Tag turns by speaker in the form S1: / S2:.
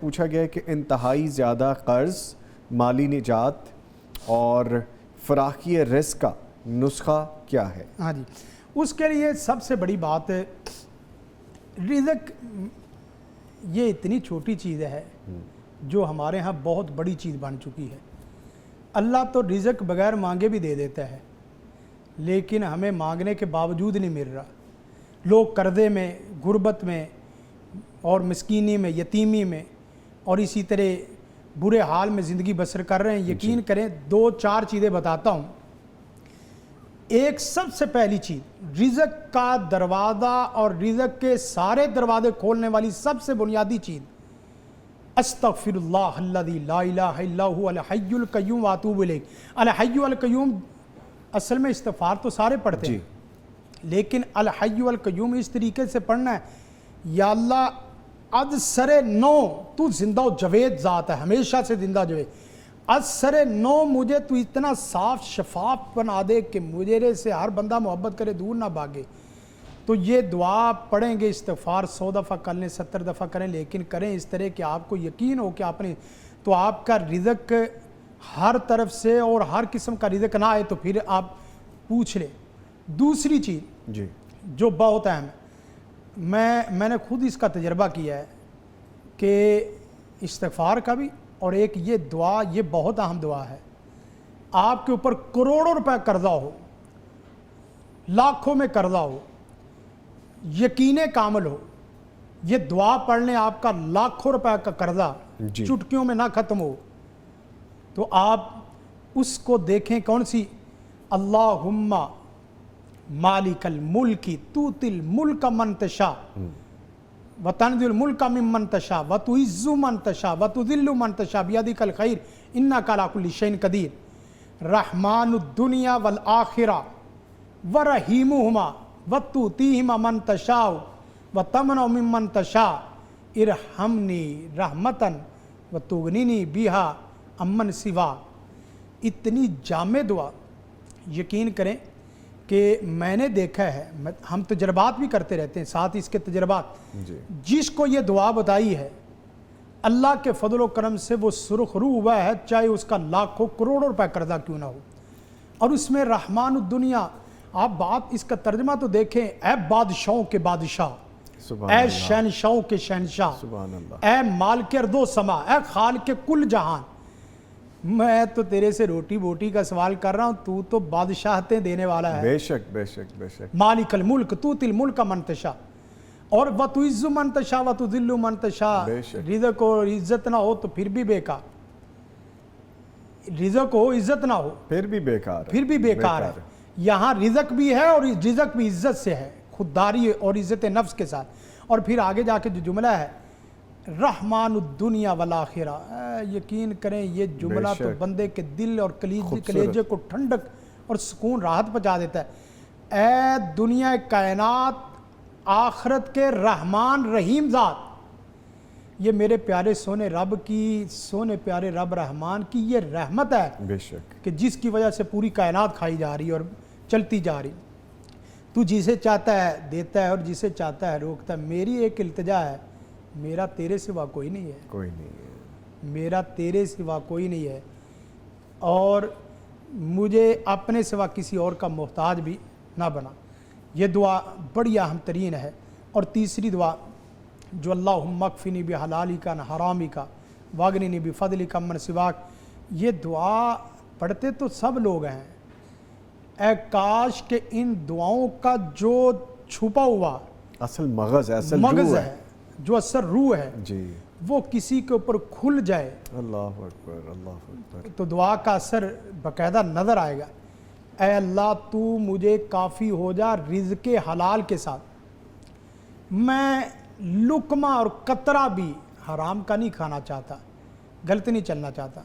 S1: پوچھا گیا کہ انتہائی زیادہ قرض، مالی نجات اور فراخی رزق کا نسخہ کیا ہے؟
S2: ہاں جی، اس کے لیے سب سے بڑی بات ہے رزق. یہ اتنی چھوٹی چیز ہے جو ہمارے ہاں بہت بڑی چیز بن چکی ہے. اللہ تو رزق بغیر مانگے بھی دے دیتا ہے، لیکن ہمیں مانگنے کے باوجود نہیں مل رہا. لوگ قرضے میں، غربت میں اور مسکینی میں، یتیمی میں اور اسی طرح برے حال میں زندگی بسر کر رہے ہیں. یقین کریں 2-4 چیزیں بتاتا ہوں. ایک سب سے پہلی چیز، رزق کا دروازہ اور رزق کے سارے دروازے کھولنے والی سب سے بنیادی چیز، استغفر اللہ الذی لا الہ الا هو الحی القیوم واتوب الیہ. الحی القیوم اصل میں استغفار تو سارے پڑھتے ہیں، لیکن الحی القیوم اس طریقے سے پڑھنا ہے، یا اللہ از سر نو تو زندہ و جاوید ذات ہے، ہمیشہ سے زندہ جاوید. از سر نو مجھے تو اتنا صاف شفاف بنا دے کہ مجھے سے ہر بندہ محبت کرے، دور نہ بھاگے. تو یہ دعا پڑھیں گے، استغفار 100 دفعہ کر لیں، 70 دفعہ کریں، لیکن کریں اس طرح کہ آپ کو یقین ہو کہ آپ نے تو آپ کا رزق ہر طرف سے اور ہر قسم کا رزق نہ آئے تو پھر آپ پوچھ لیں. دوسری چیز جو بہت اہم ہے، میں نے خود اس کا تجربہ کیا ہے کہ استغفار کا بھی اور ایک یہ دعا، یہ بہت اہم دعا ہے. آپ کے اوپر کروڑوں روپے قرضہ ہو، لاکھوں میں قرضہ ہو، یقین کامل ہو، یہ دعا پڑھ لیں، آپ کا لاکھوں روپے کا قرضہ چٹکیوں میں نہ ختم ہو. تو آپ اس کو دیکھیں، کون سی؟ اللہم مالک الملک تؤتی الملک من تشاء وتنزع الملک ممن تشاء وتعز من تشاء وتذل من تشاء بیدک الخیر انک علی کل شیء قدیر. رحمن الدنیا والآخرہ ورحیمہما وتؤتیہما من تشاء وتمنع ممن تشاء ارحمنی رحمتا وتغننی بہا عمن سوا. اتنی جامع دعا، یقین کریں کہ میں نے دیکھا ہے، ہم تجربات بھی کرتے رہتے ہیں ساتھ اس کے تجربات. جس کو یہ دعا بتائی ہے، اللہ کے فضل و کرم سے وہ سرخ رو ہوا ہے، چاہے اس کا لاکھوں کروڑوں روپے قرضہ کیوں نہ ہو. اور اس میں رحمان الدنیا، آپ بات اس کا ترجمہ تو دیکھیں، اے بادشاہوں کے بادشاہ، اے شہنشاہوں کے شہنشاہ، اے مالک ارض و سما، اے خالق کل جہان، میں تو تیرے سے روٹی بوٹی کا سوال کر رہا ہوں، تو بادشاہتیں دینے والا ہے.
S1: بے شک بے شک بے شک.
S2: مالک الملک تؤتی الملک من تشاء، اور وتعز من تشاء وتذل من تشاء. رزق ہو عزت نہ ہو تو پھر بھی بیکار، رزق ہو عزت نہ ہو
S1: پھر بھی بیکار،
S2: پھر بھی بیکار ہے. یہاں رزق بھی ہے اور رزق بھی عزت سے ہے، خودداری اور عزت نفس کے ساتھ. اور پھر آگے جا کے جو جملہ ہے رحمان الدنیا والآخرہ، یقین کریں یہ جملہ تو بندے کے دل اور کلیجے کو ٹھنڈک اور سکون راحت پہنچا دیتا ہے. اے دنیا کائنات آخرت کے رحمان رحیم ذات، یہ میرے پیارے سونے رب کی، سونے پیارے رب رحمان کی یہ رحمت ہے
S1: بے شک، کہ
S2: جس کی وجہ سے پوری کائنات کھائی جا رہی اور چلتی جا رہی. تو جسے چاہتا ہے دیتا ہے اور جسے چاہتا ہے روکتا ہے. میری ایک التجا ہے، میرا تیرے سوا کوئی نہیں ہے،
S1: کوئی نہیں ہے،
S2: میرا تیرے سوا کوئی نہیں ہے، اور مجھے اپنے سوا کسی اور کا محتاج بھی نہ بنا. یہ دعا بڑی اہم ترین ہے. اور تیسری دعا جو اللہم اکفنی بحلالک عن حرامک واغننی بفضلک عمن سواک، یہ دعا پڑھتے تو سب لوگ ہیں. اے کاش کہ ان دعاؤں کا جو چھپا ہوا
S1: اصل مغز ہے، اصل
S2: مغز ہے، جو اثر روح ہے، وہ کسی کے اوپر کھل جائے.
S1: اللہ اکبر اللہ اکبر.
S2: تو دعا کا اثر باقاعدہ نظر آئے گا. اے اللہ تو مجھے کافی ہو جا رزق حلال کے ساتھ، میں لقمہ اور قطرہ بھی حرام کا نہیں کھانا چاہتا، غلط نہیں چلنا چاہتا.